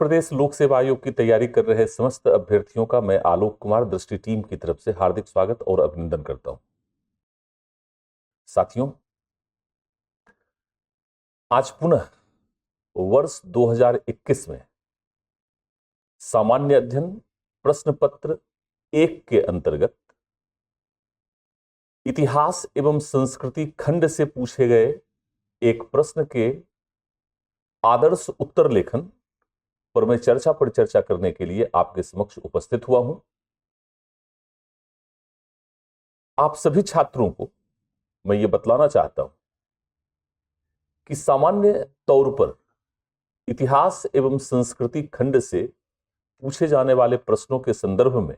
प्रदेश लोक सेवा आयोग की तैयारी कर रहे समस्त अभ्यर्थियों का मैं आलोक कुमार दृष्टि टीम की तरफ से हार्दिक स्वागत और अभिनंदन करता हूं। साथियों, आज पुनः वर्ष 2021 में सामान्य अध्ययन प्रश्न पत्र 1 के अंतर्गत इतिहास एवं संस्कृति खंड से पूछे गए एक प्रश्न के आदर्श उत्तर लेखन पर मैं चर्चा पर चर्चा करने के लिए आपके समक्ष उपस्थित हुआ हूं। आप सभी छात्रों को मैं ये बतलाना चाहता हूं कि सामान्य तौर पर इतिहास एवं संस्कृति खंड से पूछे जाने वाले प्रश्नों के संदर्भ में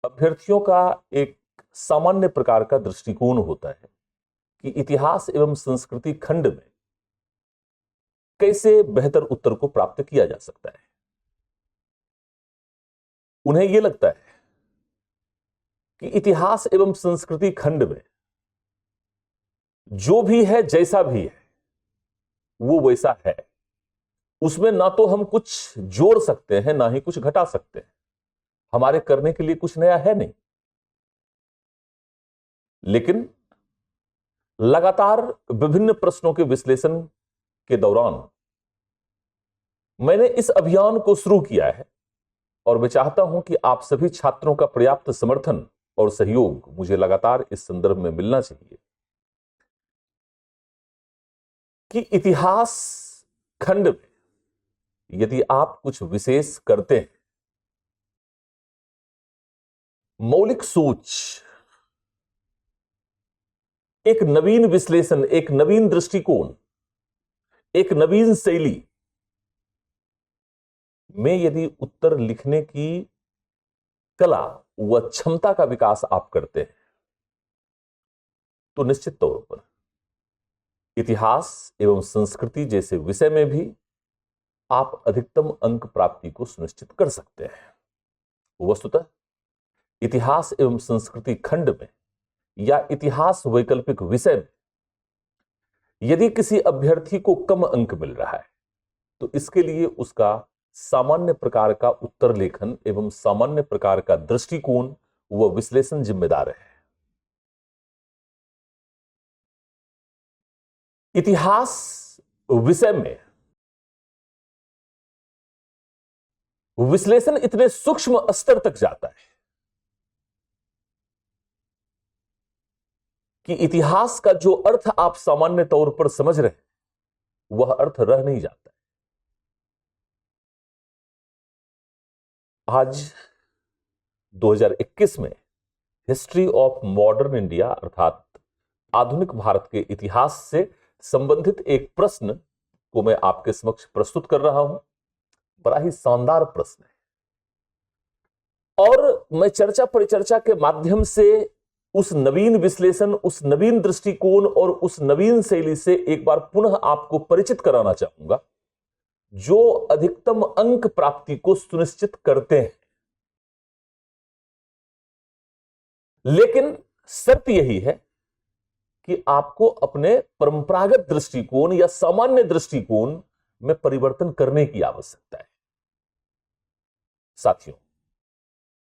अभ्यर्थियों का एक सामान्य प्रकार का दृष्टिकोण होता है कि इतिहास एवं संस्कृति खंड में कैसे बेहतर उत्तर को प्राप्त किया जा सकता है। उन्हें यह लगता है कि इतिहास एवं संस्कृति खंड में जो भी है, जैसा भी है, वो वैसा है। उसमें ना तो हम कुछ जोड़ सकते हैं, ना ही कुछ घटा सकते हैं। हमारे करने के लिए कुछ नया है नहीं। लेकिन लगातार विभिन्न प्रश्नों के विश्लेषण के दौरान मैंने इस अभियान को शुरू किया है और मैं चाहता हूं कि आप सभी छात्रों का पर्याप्त समर्थन और सहयोग मुझे लगातार इस संदर्भ में मिलना चाहिए कि इतिहास खंड में यदि आप कुछ विशेष करते हैं, मौलिक सोच, एक नवीन विश्लेषण, एक नवीन दृष्टिकोण, एक नवीन शैली में यदि उत्तर लिखने की कला व क्षमता का विकास आप करते हैं तो निश्चित तौर पर इतिहास एवं संस्कृति जैसे विषय में भी आप अधिकतम अंक प्राप्ति को सुनिश्चित कर सकते हैं। वस्तुतः इतिहास एवं संस्कृति खंड में या इतिहास वैकल्पिक विषय में यदि किसी अभ्यर्थी को कम अंक मिल रहा है तो इसके लिए उसका सामान्य प्रकार का उत्तर लेखन एवं सामान्य प्रकार का दृष्टिकोण व विश्लेषण जिम्मेदार है। इतिहास विषय में विश्लेषण इतने सूक्ष्म स्तर तक जाता है कि इतिहास का जो अर्थ आप सामान्य तौर पर समझ रहे हैं वह अर्थ रह नहीं जाता है। आज 2021 में हिस्ट्री ऑफ मॉडर्न इंडिया अर्थात आधुनिक भारत के इतिहास से संबंधित एक प्रश्न को मैं आपके समक्ष प्रस्तुत कर रहा हूं। बड़ा ही शानदार प्रश्न है और मैं चर्चा परिचर्चा के माध्यम से उस नवीन विश्लेषण, उस नवीन दृष्टिकोण और उस नवीन शैली से एक बार पुनः आपको परिचित कराना चाहूंगा जो अधिकतम अंक प्राप्ति को सुनिश्चित करते हैं। लेकिन शर्त यही है कि आपको अपने परंपरागत दृष्टिकोण या सामान्य दृष्टिकोण में परिवर्तन करने की आवश्यकता है। साथियों,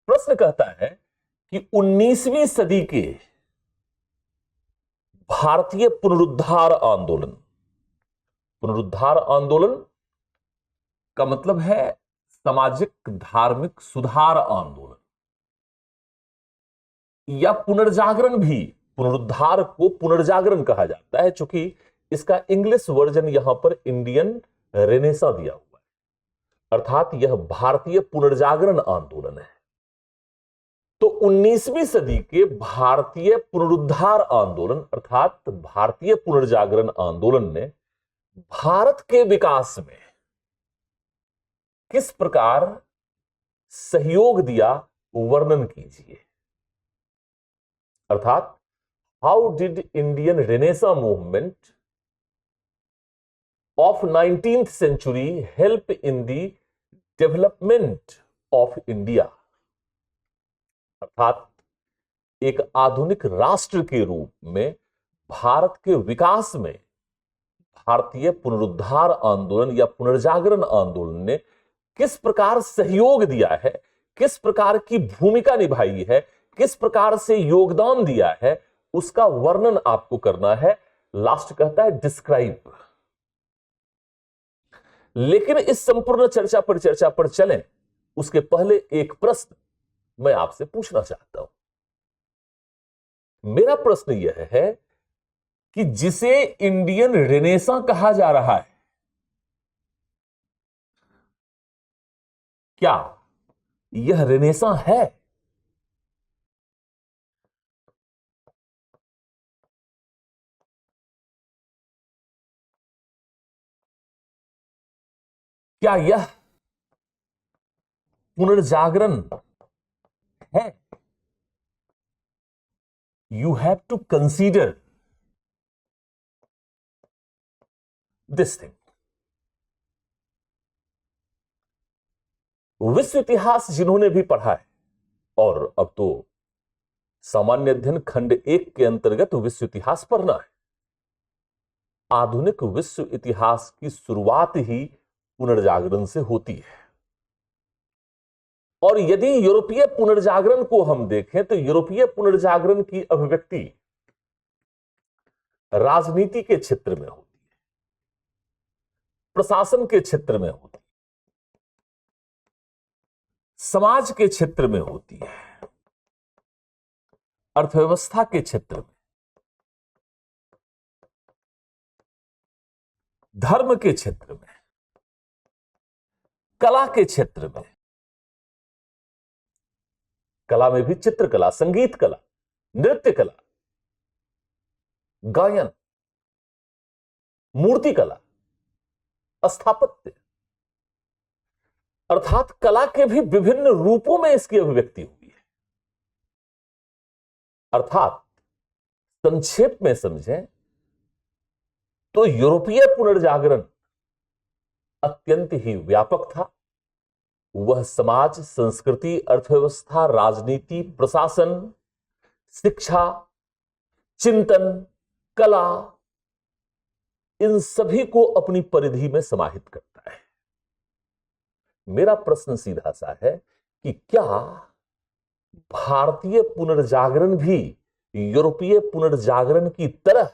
प्रश्न कहता है कि 19वीं सदी के भारतीय पुनरुद्धार आंदोलन, पुनरुद्धार आंदोलन का मतलब है सामाजिक धार्मिक सुधार आंदोलन या पुनर्जागरण, भी पुनरुद्धार को पुनर्जागरण कहा जाता है क्योंकि इसका इंग्लिश वर्जन यहां पर इंडियन रेनेसा दिया हुआ है, अर्थात यह भारतीय पुनर्जागरण आंदोलन है। तो 19वीं सदी के भारतीय पुनरुद्धार आंदोलन अर्थात भारतीय पुनर्जागरण आंदोलन ने भारत के विकास में किस प्रकार सहयोग दिया, वर्णन कीजिए। अर्थात how did Indian renaissance movement of 19th century help in the development of India, अर्थात एक आधुनिक राष्ट्र के रूप में भारत के विकास में भारतीय पुनरुद्धार आंदोलन या पुनर्जागरण आंदोलन ने किस प्रकार सहयोग दिया है, किस प्रकार की भूमिका निभाई है, किस प्रकार से योगदान दिया है, उसका वर्णन आपको करना है। लास्ट कहता है डिस्क्राइब। लेकिन इस संपूर्ण चर्चा पर चलें उसके पहले एक प्रश्न मैं आपसे पूछना चाहता हूं। मेरा प्रश्न यह है कि जिसे इंडियन रेनेसां कहा जा रहा है, क्या यह रेनेसां है? क्या यह पुनर्जागरण है? You have to consider this thing. विश्व इतिहास जिन्होंने भी पढ़ा है, और अब तो सामान्य अध्ययन खंड 1 के अंतर्गत विश्व इतिहास पढ़ना है। आधुनिक विश्व इतिहास की शुरुआत ही पुनर्जागरण से होती है। और यदि यूरोपीय पुनर्जागरण को हम देखें तो यूरोपीय पुनर्जागरण की अभिव्यक्ति राजनीति के क्षेत्र में होती है, प्रशासन के क्षेत्र में होती है, समाज के क्षेत्र में होती है, अर्थव्यवस्था के क्षेत्र में, धर्म के क्षेत्र में, कला के क्षेत्र में। कला में भी चित्रकला, संगीत कला, नृत्य कला, गायन, मूर्ति कला, स्थापत्य, अर्थात कला के भी विभिन्न रूपों में इसकी अभिव्यक्ति हुई है। अर्थात संक्षेप में समझें तो यूरोपीय पुनर्जागरण अत्यंत ही व्यापक था। वह समाज, संस्कृति, अर्थव्यवस्था, राजनीति, प्रशासन, शिक्षा, चिंतन, कला, इन सभी को अपनी परिधि में समाहित करता है। मेरा प्रश्न सीधा सा है कि क्या भारतीय पुनर्जागरण भी यूरोपीय पुनर्जागरण की तरह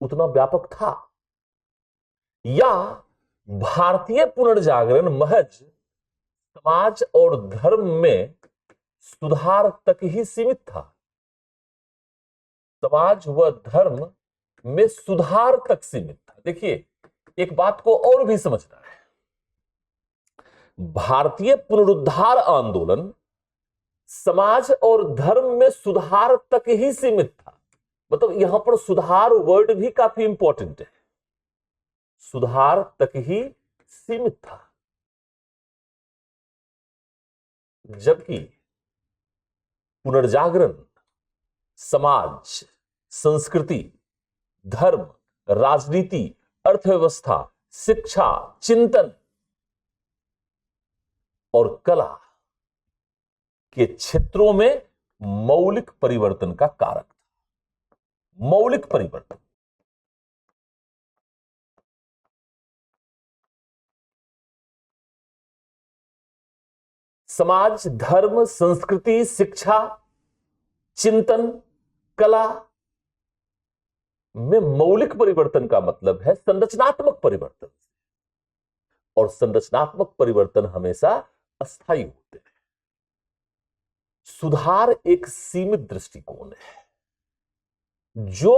उतना व्यापक था, या भारतीय पुनर्जागरण महज समाज और धर्म में सुधार तक ही सीमित था? समाज व धर्म में सुधार तक सीमित था। देखिए, एक बात को और भी समझना है। भारतीय पुनरुद्धार आंदोलन समाज और धर्म में सुधार तक ही सीमित था। मतलब यहां पर सुधार वर्ड भी काफी इंपॉर्टेंट है। सुधार तक ही सीमित था, जबकि पुनर्जागरण समाज, संस्कृति, धर्म, राजनीति, अर्थव्यवस्था, शिक्षा, चिंतन और कला के क्षेत्रों में मौलिक परिवर्तन का कारक था। मौलिक परिवर्तन। समाज, धर्म, संस्कृति, शिक्षा, चिंतन, कला में मौलिक परिवर्तन का मतलब है संरचनात्मक परिवर्तन, और संरचनात्मक परिवर्तन हमेशा अस्थायी होते हैं। सुधार एक सीमित दृष्टिकोण है जो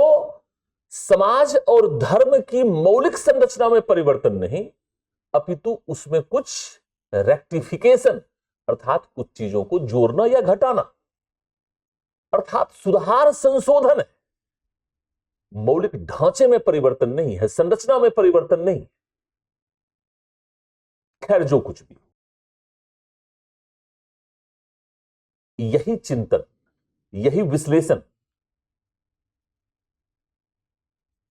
समाज और धर्म की मौलिक संरचना में परिवर्तन नहीं, अपितु उसमें कुछ रेक्टिफिकेशन, अर्थात कुछ चीजों को जोड़ना या घटाना, अर्थात सुधार, संशोधन है। मौलिक ढांचे में परिवर्तन नहीं है, संरचना में परिवर्तन नहीं। खैर, जो कुछ भी, यही चिंतन, यही विश्लेषण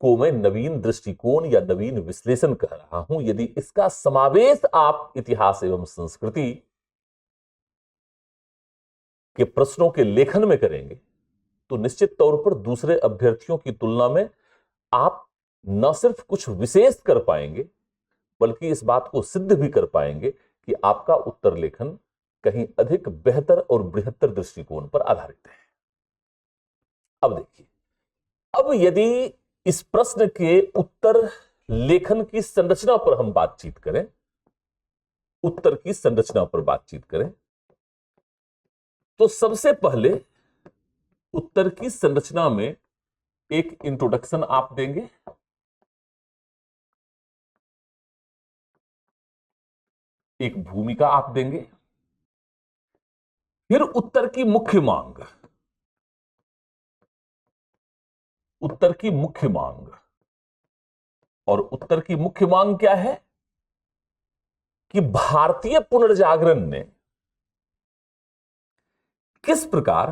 को मैं नवीन दृष्टिकोण या नवीन विश्लेषण कह रहा हूं। यदि इसका समावेश आप इतिहास एवं संस्कृति के प्रश्नों के लेखन में करेंगे तो निश्चित तौर पर दूसरे अभ्यर्थियों की तुलना में आप न सिर्फ कुछ विशेष कर पाएंगे, बल्कि इस बात को सिद्ध भी कर पाएंगे कि आपका उत्तर लेखन कहीं अधिक बेहतर और बृहत्तर दृष्टिकोण पर आधारित है। अब देखिए, अब यदि इस प्रश्न के उत्तर लेखन की संरचना पर हम बातचीत करें, उत्तर की संरचना पर बातचीत करें, तो सबसे पहले उत्तर की संरचना में एक इंट्रोडक्शन आप देंगे, एक भूमिका आप देंगे, फिर उत्तर की मुख्य मांग, उत्तर की मुख्य मांग, और उत्तर की मुख्य मांग क्या है कि भारतीय पुनर्जागरण ने किस प्रकार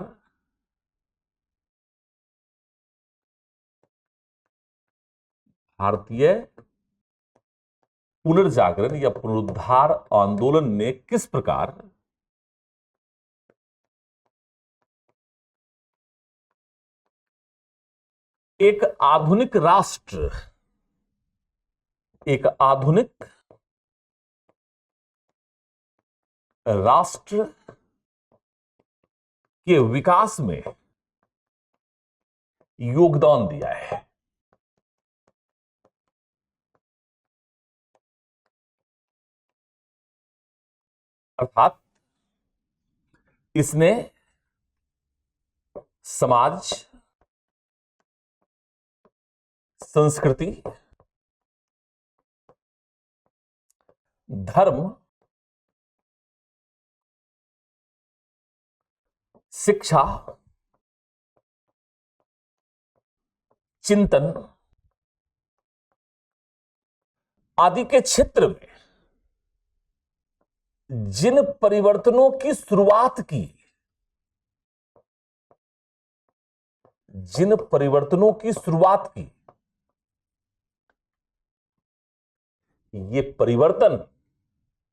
भारतीय पुनर्जागरण या पुनरुद्धार आंदोलन ने किस प्रकार एक आधुनिक राष्ट्र, एक आधुनिक राष्ट्र के विकास में योगदान दिया है। अर्थात इसने समाज, संस्कृति, धर्म, शिक्षा, चिंतन आदि के क्षेत्र में जिन परिवर्तनों की शुरुआत की, जिन परिवर्तनों की शुरुआत की, ये परिवर्तन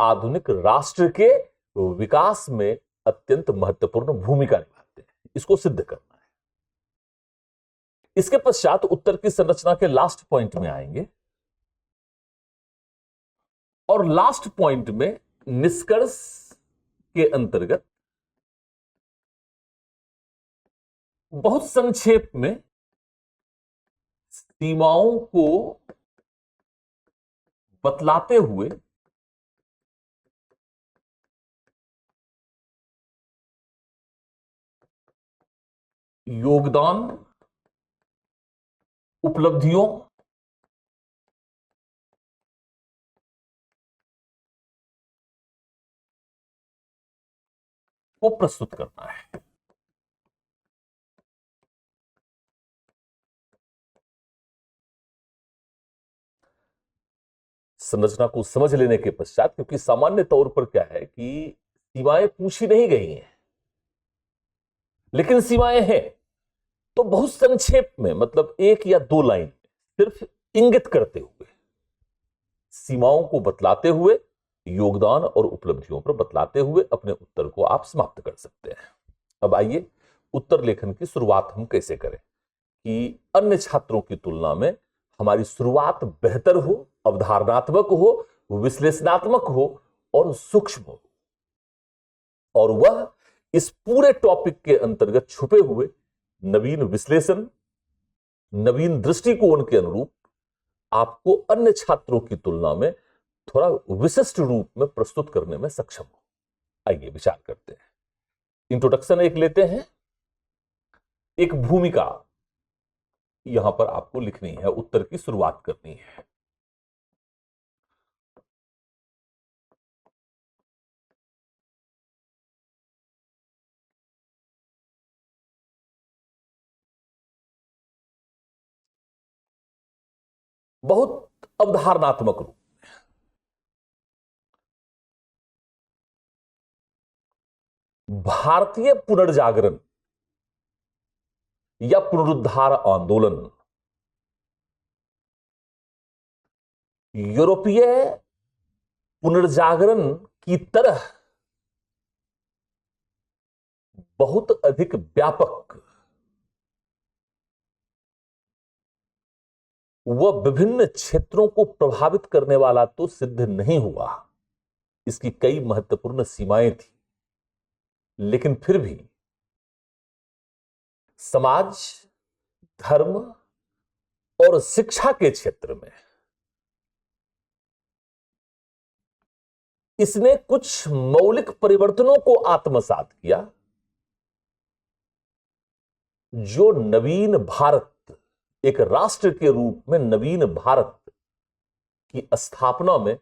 आधुनिक राष्ट्र के विकास में अत्यंत महत्वपूर्ण भूमिका निभाते हैं। इसको सिद्ध करना है। इसके पश्चात उत्तर की संरचना के लास्ट पॉइंट में आएंगे और लास्ट पॉइंट में निष्कर्ष के अंतर्गत बहुत संक्षेप में सीमाओं को बतलाते हुए योगदान, उपलब्धियों को प्रस्तुत करना है। संरचना को समझ लेने के पश्चात, क्योंकि सामान्य तौर पर क्या है कि सीमाएं पूछी नहीं गई हैं, लेकिन सीमाएं हैं, तो बहुत संक्षेप में, मतलब एक या दो लाइन सिर्फ इंगित करते हुए, सीमाओं को बतलाते हुए, योगदान और उपलब्धियों पर बतलाते हुए अपने उत्तर को आप समाप्त कर सकते हैं। अब आइए उत्तर लेखन की शुरुआत हम कैसे करें कि अन्य छात्रों की तुलना में हमारी शुरुआत बेहतर हो, अवधारणात्मक हो, विश्लेषणात्मक हो और सूक्ष्म हो, और वह इस पूरे टॉपिक के अंतर्गत छुपे हुए नवीन विश्लेषण, नवीन दृष्टिकोण के अनुरूप आपको अन्य छात्रों की तुलना में थोड़ा विशिष्ट रूप में प्रस्तुत करने में सक्षम हो। आइए विचार करते हैं। इंट्रोडक्शन एक लेते हैं, एक भूमिका यहां पर आपको लिखनी है, उत्तर की शुरुआत करनी है। बहुत अवधारणात्मक रूप, भारतीय पुनर्जागरण या पुनरुद्धार आंदोलन यूरोपीय पुनर्जागरण की तरह बहुत अधिक व्यापक, वह विभिन्न क्षेत्रों को प्रभावित करने वाला तो सिद्ध नहीं हुआ, इसकी कई महत्वपूर्ण सीमाएं थी, लेकिन फिर भी समाज, धर्म और शिक्षा के क्षेत्र में इसने कुछ मौलिक परिवर्तनों को आत्मसात किया, जो नवीन भारत, एक राष्ट्र के रूप में नवीन भारत की स्थापना में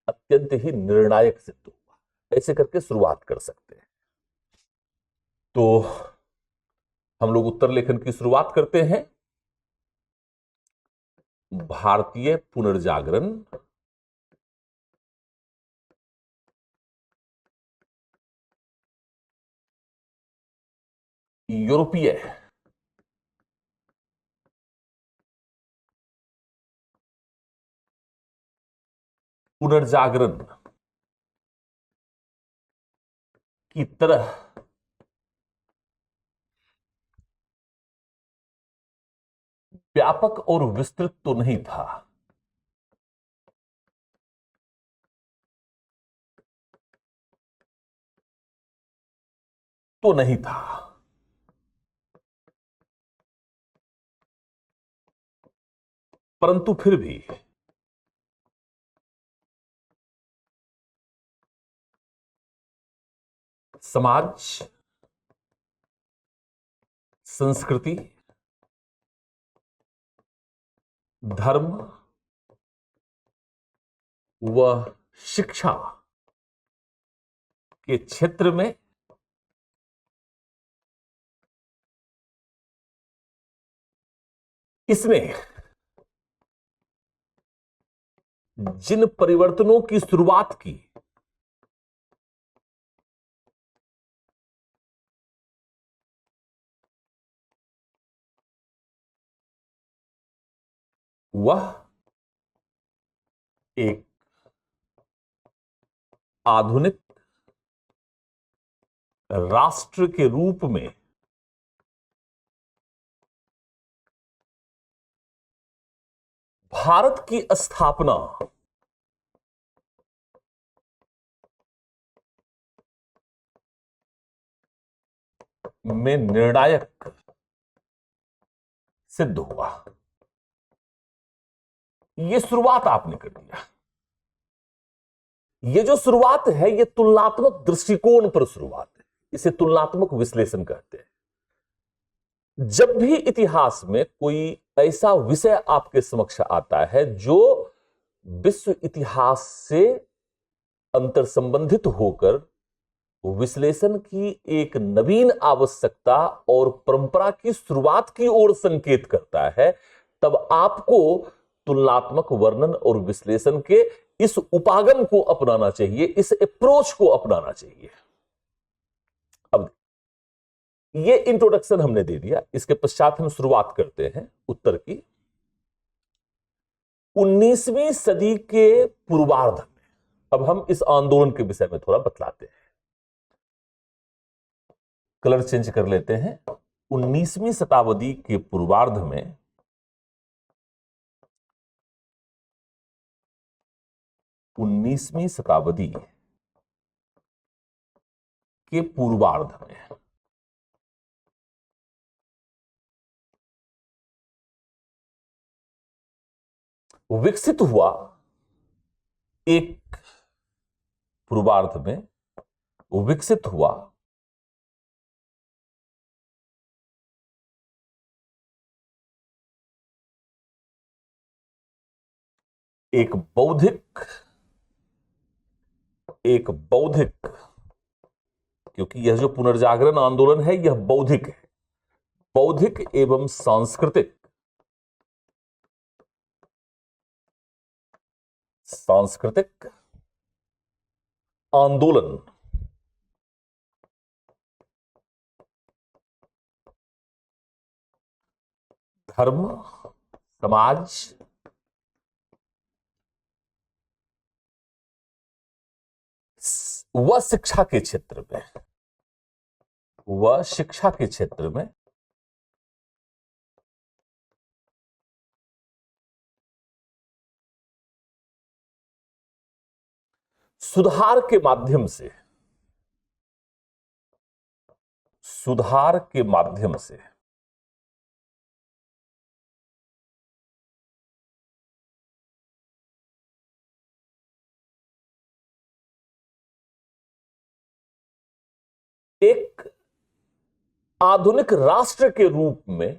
अत्यंत ही निर्णायक सिद्ध हुआ। ऐसे करके शुरुआत कर सकते हैं। तो हम लोग उत्तर लेखन की शुरुआत करते हैं। भारतीय पुनर्जागरण यूरोपीय पुनर्जागरण की तरह व्यापक और विस्तृत तो नहीं था, परंतु फिर भी समाज, संस्कृति, धर्म व शिक्षा के क्षेत्र में इसने जिन परिवर्तनों की शुरुआत की, वह एक आधुनिक राष्ट्र के रूप में भारत की स्थापना में निर्णायक सिद्ध हुआ। यह शुरुआत आपने कर दिया। यह जो शुरुआत है, यह तुलनात्मक दृष्टिकोण पर शुरुआत है। इसे तुलनात्मक विश्लेषण कहते हैं। जब भी इतिहास में कोई ऐसा विषय आपके समक्ष आता है जो विश्व इतिहास से अंतर संबंधित होकर विश्लेषण की एक नवीन आवश्यकता और परंपरा की शुरुआत की ओर संकेत करता है, तब आपको तुलनात्मक वर्णन और विश्लेषण के इस उपागम को अपनाना चाहिए, इस अप्रोच को अपनाना चाहिए। अब ये इंट्रोडक्शन हमने दे दिया, इसके पश्चात हम शुरुआत करते हैं उत्तर की। 19वीं सदी के पूर्वार्ध में अब हम इस आंदोलन के विषय में थोड़ा बतलाते हैं। कलर चेंज कर लेते हैं। 19वीं शताब्दी के पूर्वार्ध में 19वीं शताब्दी के पूर्वार्ध में विकसित हुआ एक पूर्वार्ध में विकसित हुआ एक बौद्धिक, क्योंकि यह जो पुनर्जागरण आंदोलन है यह बौद्धिक है, बौद्धिक एवं सांस्कृतिक आंदोलन धर्म, समाज, व शिक्षा के क्षेत्र में सुधार के माध्यम से, सुधार के माध्यम से एक आधुनिक राष्ट्र के रूप में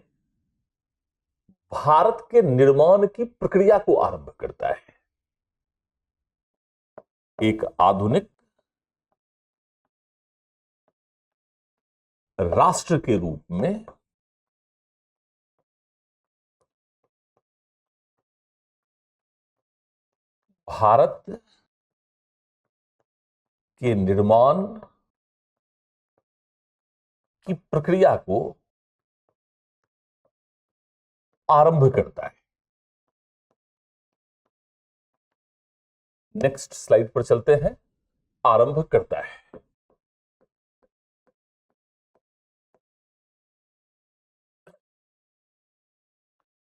भारत के निर्माण की प्रक्रिया को आरंभ करता है। एक आधुनिक राष्ट्र के रूप में भारत के निर्माण की प्रक्रिया को आरंभ करता है। नेक्स्ट स्लाइड पर चलते हैं। आरंभ करता है।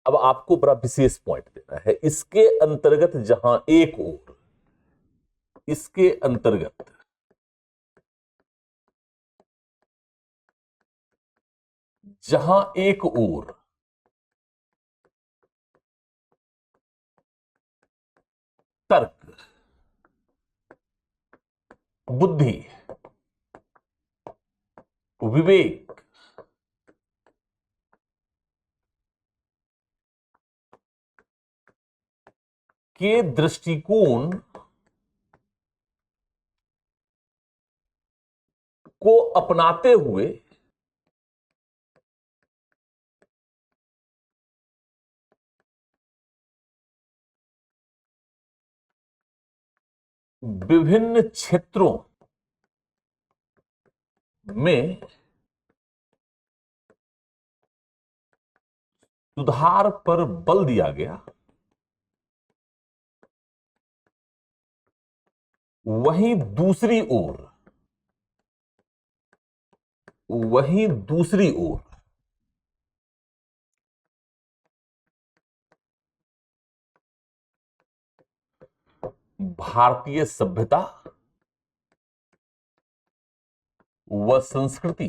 अब आपको बड़ा विशेष पॉइंट देना है। इसके अंतर्गत जहां एक ओर, इसके अंतर्गत जहां एक ओर तर्क, बुद्धि, विवेक, के दृष्टिकोण को अपनाते हुए विभिन्न क्षेत्रों में सुधार पर बल दिया गया, वहीं दूसरी ओर भारतीय सभ्यता व संस्कृति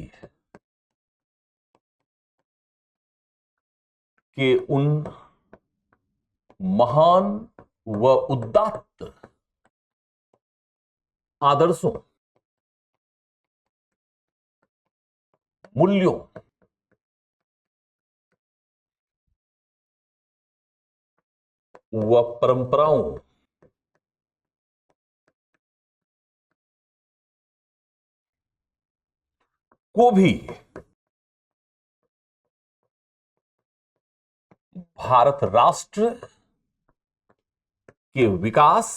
के उन महान व उदात्त आदर्शों, मूल्यों, व परंपराओं को भी भारत राष्ट्र के विकास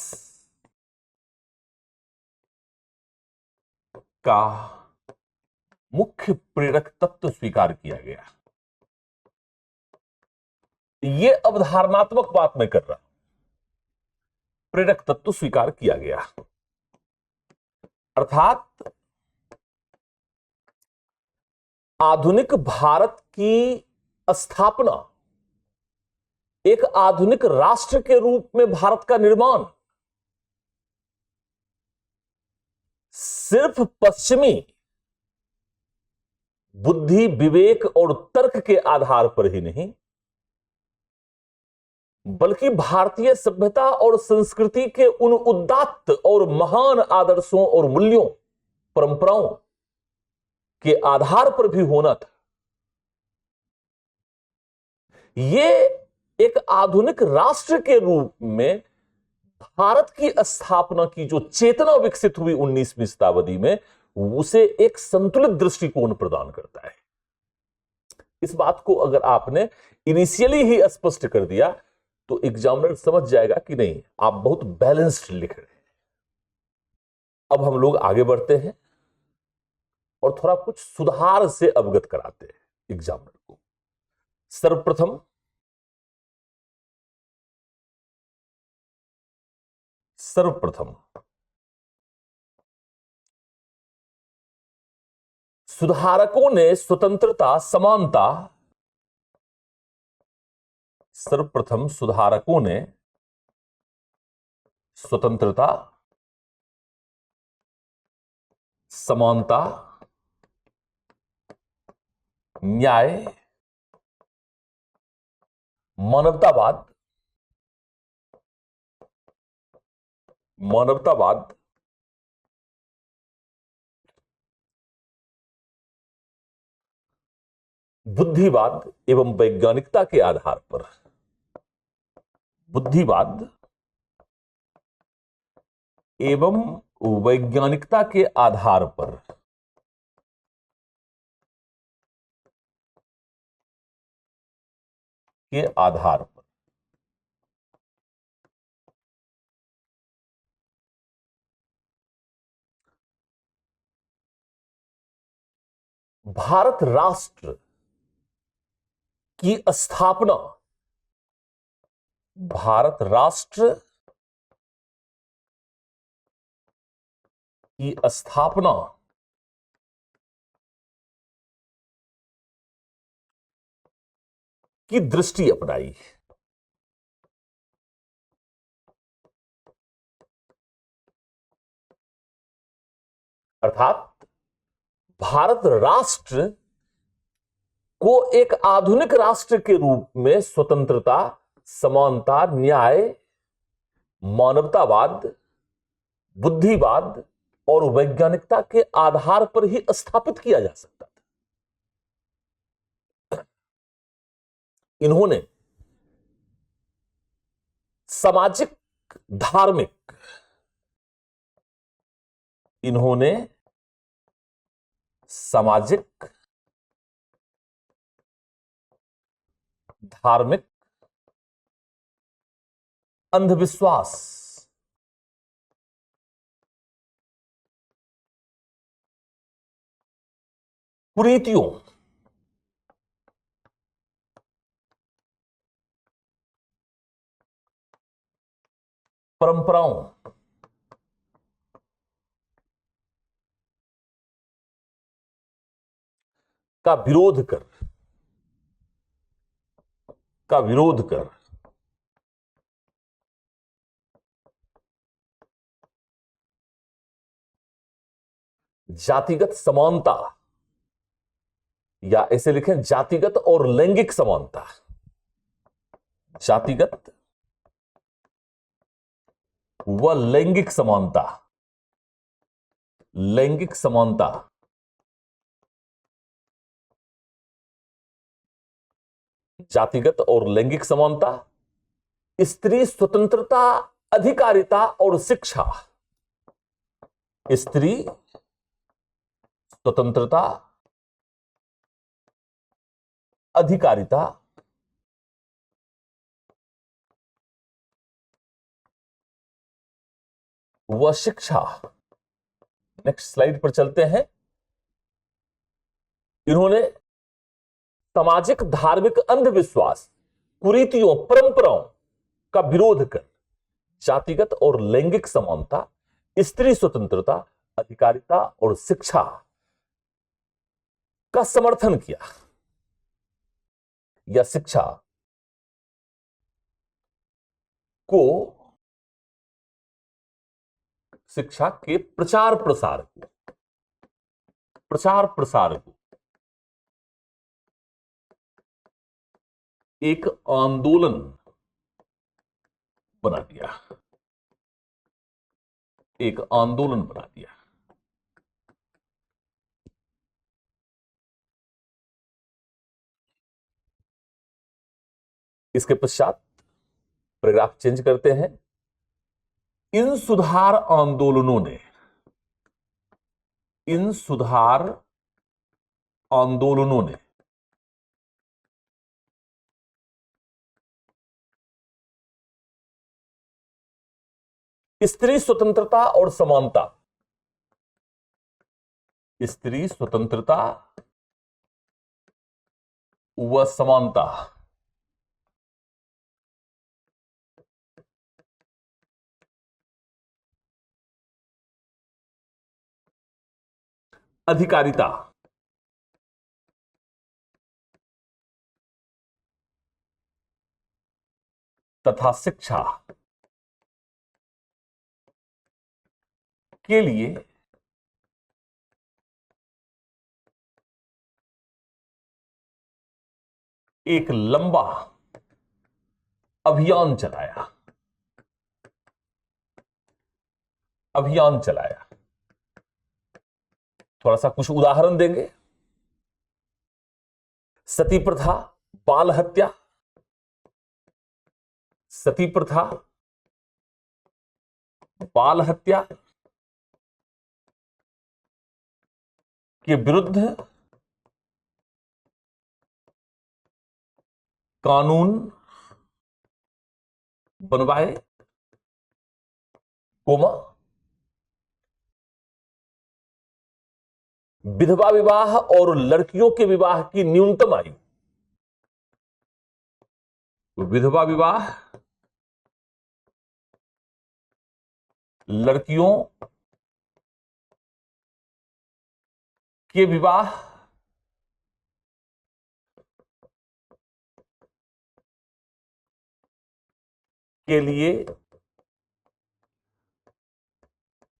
का मुख्य प्रेरक तत्व स्वीकार किया गया। यह अवधारणात्मक बात मैं कर रहा हूं। प्रेरक तत्व स्वीकार किया गया अर्थात आधुनिक भारत की स्थापना, एक आधुनिक राष्ट्र के रूप में भारत का निर्माण सिर्फ पश्चिमी बुद्धि, विवेक और तर्क के आधार पर ही नहीं, बल्कि भारतीय सभ्यता और संस्कृति के उन उदात्त और महान आदर्शों और मूल्यों, परंपराओं के आधार पर भी होना था। यह एक आधुनिक राष्ट्र के रूप में भारत की स्थापना की जो चेतना विकसित हुई 19वीं शताब्दी में, उसे एक संतुलित दृष्टिकोण प्रदान करता है। इस बात को अगर आपने इनिशियली ही स्पष्ट कर दिया तो एग्जामिनर समझ जाएगा कि नहीं, आप बहुत बैलेंस्ड लिख रहे हैं। अब हम लोग आगे बढ़ते हैं और थोड़ा कुछ सुधार से अवगत कराते हैं एग्जामिनर को। सर्वप्रथम सुधारकों ने स्वतंत्रता, समानता, सर्वप्रथम सुधारकों ने स्वतंत्रता, समानता, न्याय, मानवतावाद, मानवतावाद, बुद्धिवाद एवं वैज्ञानिकता के आधार पर, बुद्धिवाद एवं वैज्ञानिकता के आधार पर के आधार पर भारत राष्ट्र की स्थापना, भारत राष्ट्र की स्थापना की दृष्टि अपनाई। अर्थात भारत राष्ट्र को एक आधुनिक राष्ट्र के रूप में स्वतंत्रता, समानता, न्याय, मानवतावाद, बुद्धिवाद और वैज्ञानिकता के आधार पर ही स्थापित किया जा सकता था। इन्होंने सामाजिक, धार्मिक, इन्होंने सामाजिक, धार्मिक, अंधविश्वास, कुरीतियों, परंपराओं का विरोध कर जातिगत समानता, या ऐसे लिखें जातिगत और लैंगिक समानता, जातिगत व लैंगिक समानता, लैंगिक समानता, जातिगत और लैंगिक समानता, स्त्री स्वतंत्रता, अधिकारिता और शिक्षा, स्त्री स्वतंत्रता, अधिकारिता व शिक्षा। नेक्स्ट स्लाइड पर चलते हैं। इन्होंने सामाजिक, धार्मिक, अंधविश्वास, कुरीतियों, परंपराओं का विरोध कर जातिगत और लैंगिक समानता, स्त्री स्वतंत्रता, अधिकारिता और शिक्षा का समर्थन किया, या शिक्षा को, शिक्षा के प्रचार प्रसार को एक आंदोलन बना दिया, एक आंदोलन बना दिया। इसके पश्चात पैराग्राफ चेंज करते हैं। इन सुधार आंदोलनों ने, इन सुधार आंदोलनों ने स्त्री स्वतंत्रता और समानता, स्त्री स्वतंत्रता व समानता, अधिकारिता तथा शिक्षा के लिए एक लंबा अभियान चलाया। अभियान चलाया। थोड़ा सा कुछ उदाहरण देंगे। सती प्रथा, बाल हत्या, सती प्रथा, बाल हत्या के विरुद्ध कानून बनवाए, कोमा विधवा विवाह और लड़कियों के विवाह की न्यूनतम आयु, विधवा विवाह, लड़कियों के विवाह के लिए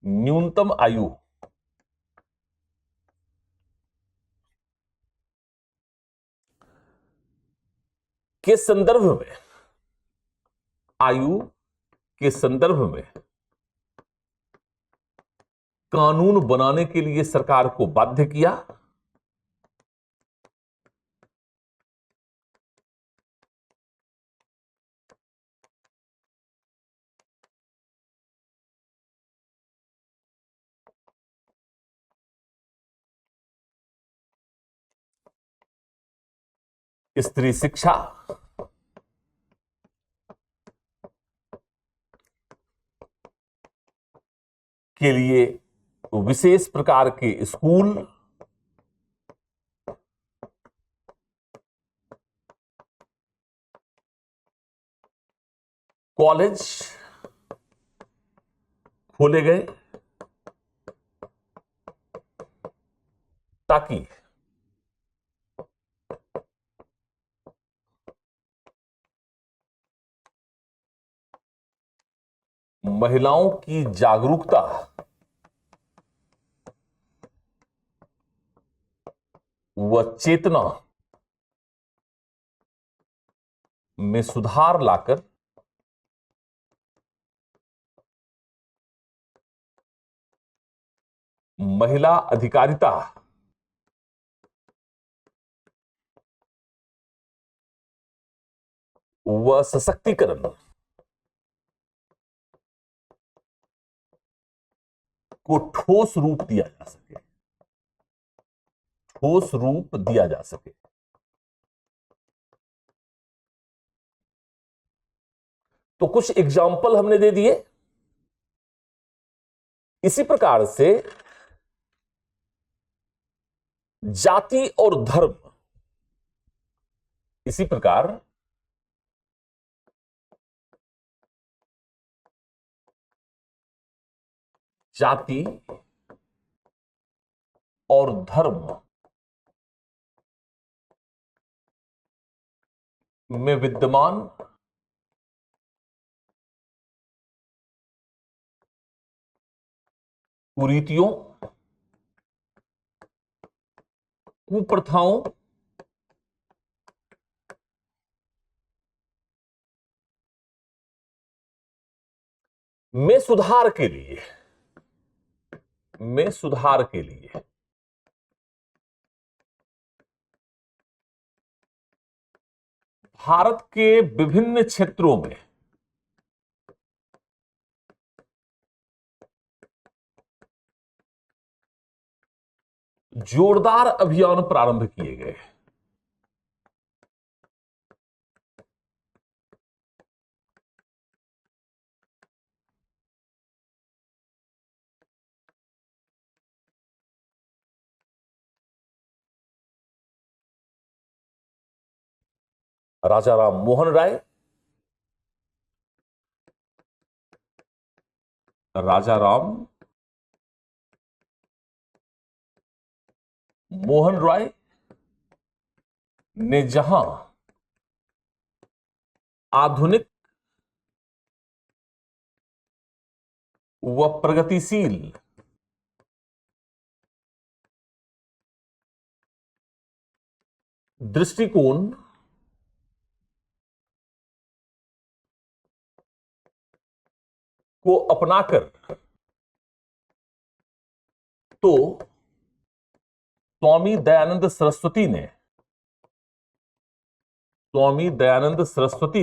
न्यूनतम आयु के संदर्भ में, आयु के संदर्भ में कानून बनाने के लिए सरकार को बाध्य किया। स्त्री शिक्षा के लिए विशेष प्रकार के स्कूल, कॉलेज खोले गए ताकि महिलाओं की जागरूकता व चेतना में सुधार लाकर महिला अधिकारिता व सशक्तिकरण को ठोस रूप दिया जा सके, ठोस रूप दिया जा सके। तो कुछ एग्जाम्पल हमने दे दिए। इसी प्रकार से जाति और धर्म, इसी प्रकार जाति और धर्म में विद्यमान कुरीतियों, कुप्रथाओं में सुधार के लिए, में सुधार के लिए भारत के विभिन्न क्षेत्रों में जोरदार अभियान प्रारंभ किए गए। राजा राम मोहन राय, राजा राम मोहन राय ने जहां आधुनिक व प्रगतिशील दृष्टिकोण को अपनाकर तो स्वामी दयानंद सरस्वती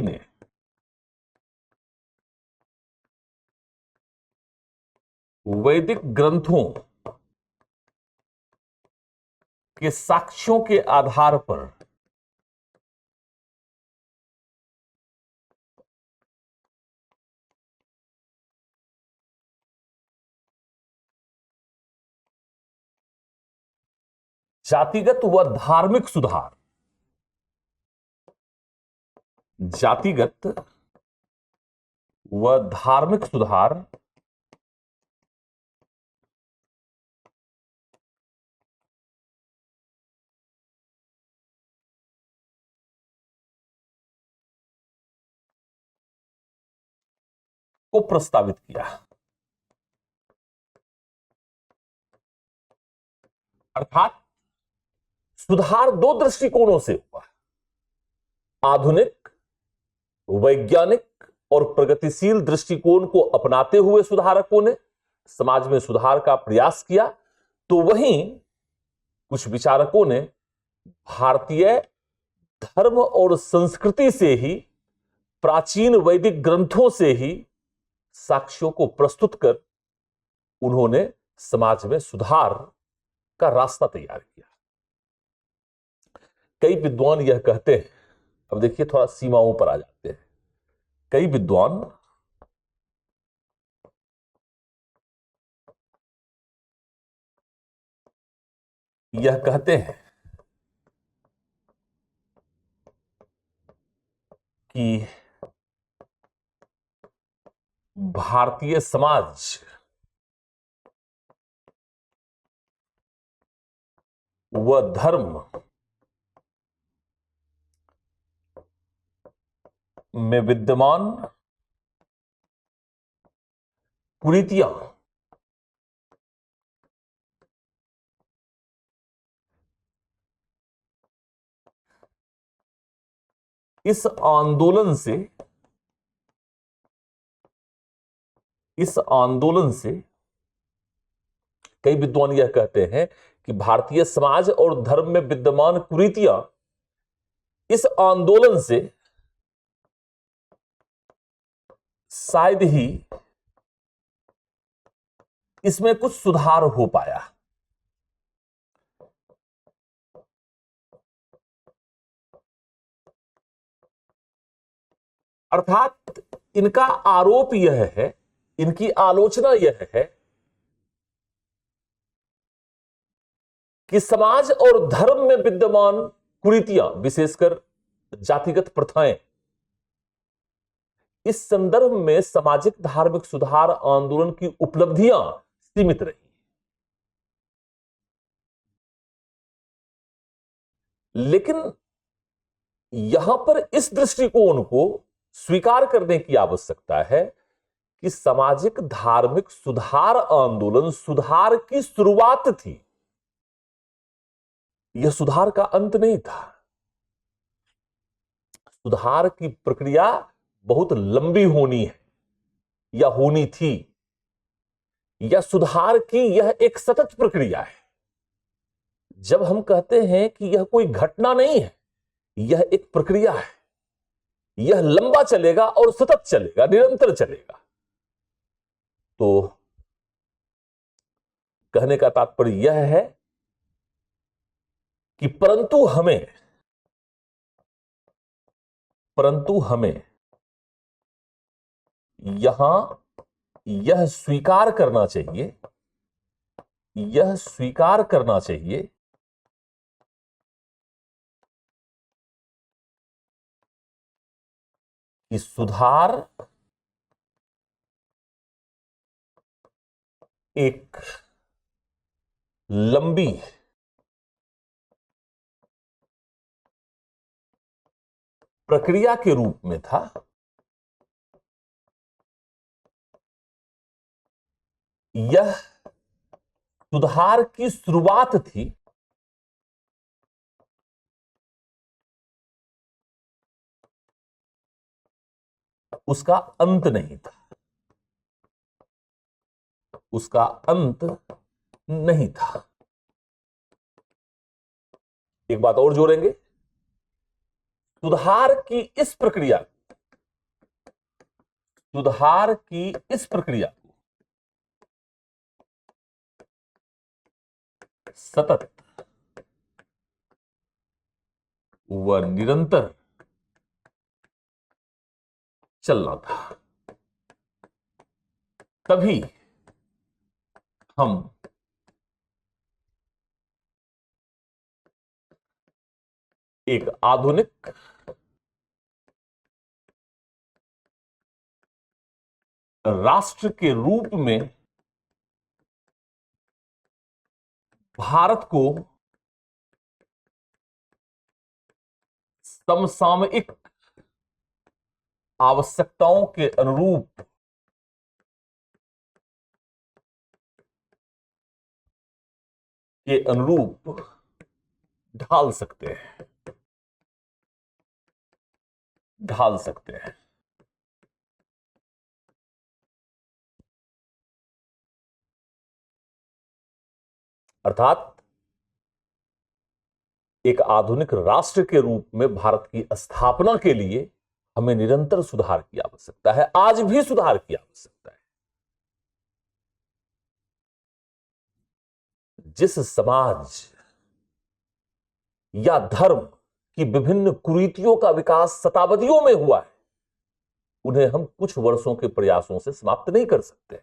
ने वैदिक ग्रंथों के साक्ष्यों के आधार पर जातिगत व धार्मिक सुधार को प्रस्तावित किया। अर्थात सुधार दो दृष्टिकोणों से हुआ। आधुनिक, वैज्ञानिक और प्रगतिशील दृष्टिकोण को अपनाते हुए सुधारकों ने समाज में सुधार का प्रयास किया, तो वहीं कुछ विचारकों ने भारतीय धर्म और संस्कृति से ही, प्राचीन वैदिक ग्रंथों से ही साक्ष्यों को प्रस्तुत कर उन्होंने समाज में सुधार का रास्ता तैयार किया। कई विद्वान यह कहते हैं, अब देखिए थोड़ा सीमाओं पर आ जाते हैं, कई विद्वान यह कहते हैं कि भारतीय समाज व धर्म में विद्यमान कुरीतियां इस आंदोलन से कई विद्वान यह कहते हैं कि भारतीय समाज और धर्म में विद्यमान कुरीतियां इस आंदोलन से शायद ही इसमें कुछ सुधार हो पाया। अर्थात इनका आरोप यह है, इनकी आलोचना यह है कि समाज और धर्म में विद्यमान कुरीतियां, विशेषकर जातिगत प्रथाएं, इस संदर्भ में सामाजिक धार्मिक सुधार आंदोलन की उपलब्धियां सीमित रही। लेकिन यहां पर इस दृष्टिकोण को स्वीकार करने की आवश्यकता है कि सामाजिक धार्मिक सुधार आंदोलन सुधार की शुरुआत थी, यह सुधार का अंत नहीं था। सुधार की प्रक्रिया बहुत लंबी होनी है या होनी थी, या सुधार की यह एक सतत प्रक्रिया है। जब हम कहते हैं कि यह कोई घटना नहीं है, यह एक प्रक्रिया है, यह लंबा चलेगा और सतत चलेगा, निरंतर चलेगा। तो कहने का तात्पर्य यह है कि परंतु हमें यहां यह स्वीकार करना चाहिए कि सुधार एक लंबी प्रक्रिया के रूप में था। यह सुधार की शुरुआत थी, उसका अंत नहीं था। उसका अंत नहीं था। एक बात और जोड़ेंगे, सुधार की इस प्रक्रिया, सुधार की इस प्रक्रिया सतत व निरंतर चलना था, तभी हम एक आधुनिक राष्ट्र के रूप में भारत को समसामयिक आवश्यकताओं के अनुरूप ढाल सकते हैं, ढाल सकते हैं। अर्थात एक आधुनिक राष्ट्र के रूप में भारत की स्थापना के लिए हमें निरंतर सुधार की आवश्यकता है, आज भी सुधार की आवश्यकता है। जिस समाज या धर्म की विभिन्न कुरीतियों का विकास शताब्दियों में हुआ है, उन्हें हम कुछ वर्षों के प्रयासों से समाप्त नहीं कर सकते।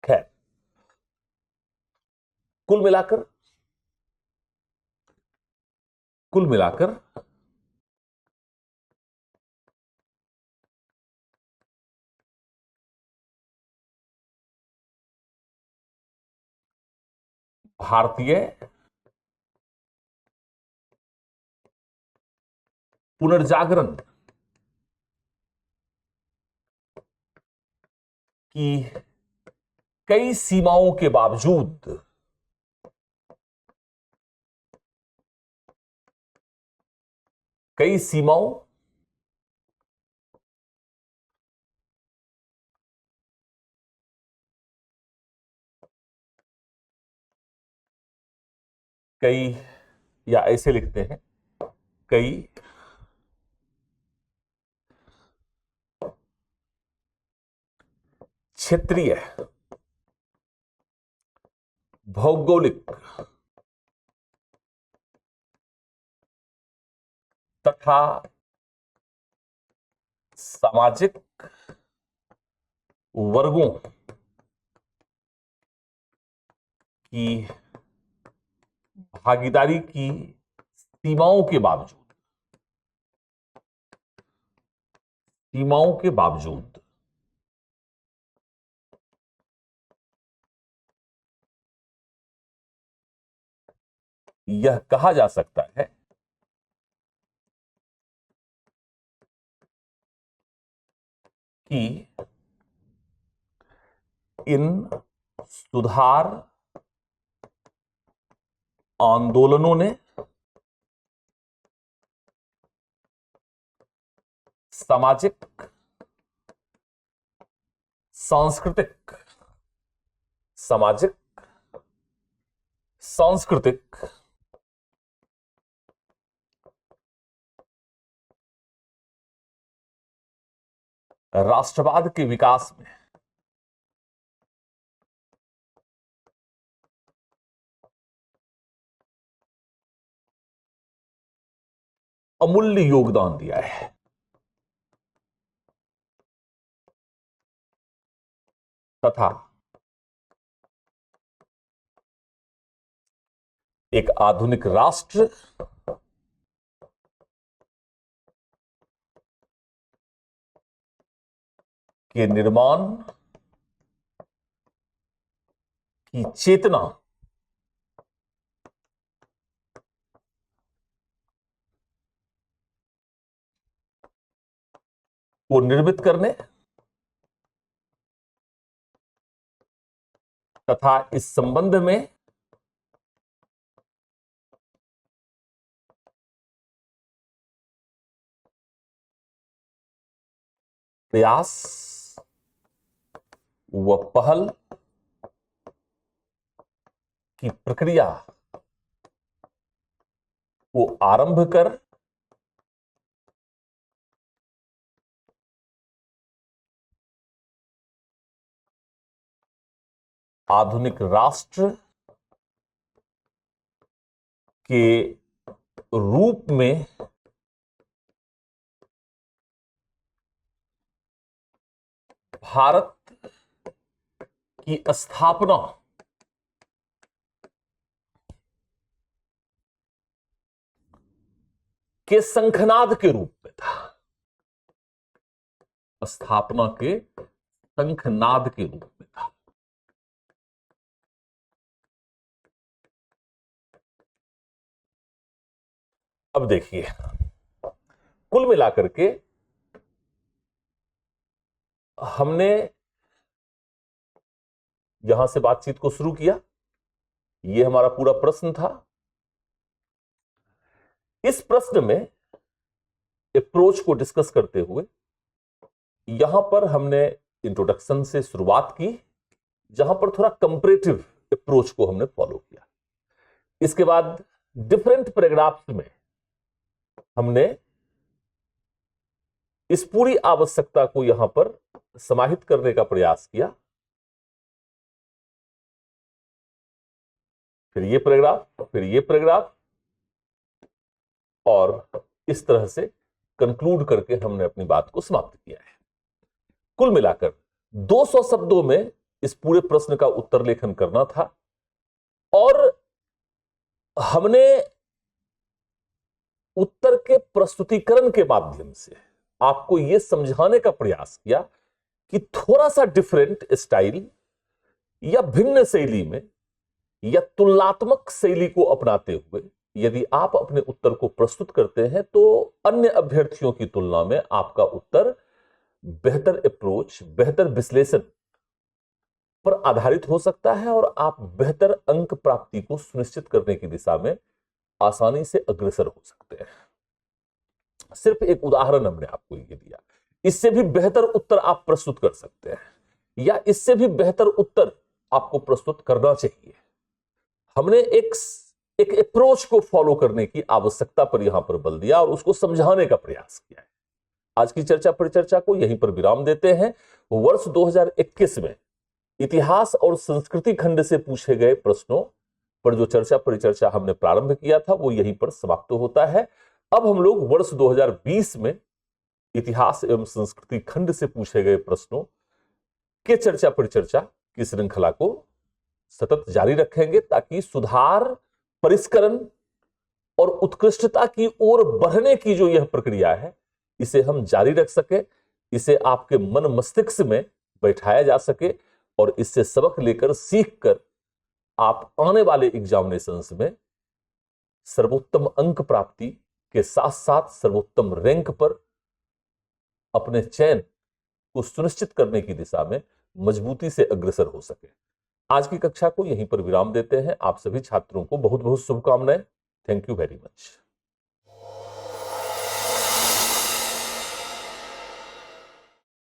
खैर, कुल मिलाकर कुल मिलाकर भारतीय पुनर्जागरण की कई सीमाओं के बावजूद कई सीमाओं कई या ऐसे लिखते हैं, कई क्षेत्रीय भौगोलिक तथा सामाजिक वर्गों की भागीदारी की सीमाओं के बावजूद यह कहा जा सकता है कि इन सुधार आंदोलनों ने सामाजिक, सांस्कृतिक सामाजिक सांस्कृतिक राष्ट्रवाद के विकास में अमूल्य योगदान दिया है। तथा एक आधुनिक राष्ट्र के निर्माण की चेतना को निर्मित करने तथा इस संबंध में प्रयास व पहल की प्रक्रिया को आरंभ कर आधुनिक राष्ट्र के रूप में भारत की स्थापना के शंखनाद के रूप में था। स्थापना के शंखनाद के रूप में था। अब देखिए, कुल मिलाकर के हमने यहां से बातचीत को शुरू किया। यह हमारा पूरा प्रश्न था। इस प्रश्न में अप्रोच को डिस्कस करते हुए यहां पर हमने इंट्रोडक्शन से शुरुआत की, जहां पर थोड़ा कंपैरेटिव अप्रोच को हमने फॉलो किया। इसके बाद डिफरेंट पैराग्राफ्स में हमने इस पूरी आवश्यकता को यहां पर समाहित करने का प्रयास किया। फिर ये पैराग्राफ, फिर ये पैराग्राफ, और इस तरह से कंक्लूड करके हमने अपनी बात को समाप्त किया है। कुल मिलाकर 200 शब्दों में इस पूरे प्रश्न का उत्तर लेखन करना था, और हमने उत्तर के प्रस्तुतिकरण के माध्यम से आपको यह समझाने का प्रयास किया कि थोड़ा सा डिफरेंट स्टाइल या भिन्न शैली में या तुलनात्मक शैली को अपनाते हुए यदि आप अपने उत्तर को प्रस्तुत करते हैं तो अन्य अभ्यर्थियों की तुलना में आपका उत्तर बेहतर अप्रोच, बेहतर विश्लेषण पर आधारित हो सकता है, और आप बेहतर अंक प्राप्ति को सुनिश्चित करने की दिशा में आसानी से अग्रसर हो सकते हैं। सिर्फ एक उदाहरण हमने आपको ये दिया। इससे भी बेहतर उत्तर आप प्रस्तुत कर सकते हैं, या इससे भी बेहतर उत्तर आपको प्रस्तुत करना चाहिए। हमने एक अप्रोच को फॉलो करने की आवश्यकता पर यहां पर बल दिया और उसको समझाने का प्रयास किया है। आज की चर्चा परिचर्चा को यहीं पर विराम देते हैं। वर्ष 2021 में इतिहास और संस्कृति खंड से पूछे गए प्रश्नों पर जो चर्चा परिचर्चा हमने प्रारंभ किया था वो यहीं पर समाप्त होता है। अब हम लोग वर्ष 2020 में इतिहास एवं संस्कृति खंड से पूछे गए प्रश्नों के चर्चा परिचर्चा की श्रृंखला को सतत जारी रखेंगे, ताकि सुधार, परिष्करण और उत्कृष्टता की ओर बढ़ने की जो यह प्रक्रिया है इसे हम जारी रख सके, इसे आपके मन मस्तिष्क में बैठाया जा सके, और इससे सबक लेकर सीख कर आप आने वाले एग्जामिनेशंस में सर्वोत्तम अंक प्राप्ति के साथ साथ सर्वोत्तम रैंक पर अपने चयन को सुनिश्चित करने की दिशा में मजबूती से अग्रसर हो सके। आज की कक्षा को यहीं पर विराम देते हैं। आप सभी छात्रों को बहुत बहुत शुभकामनाएं। Thank you very much.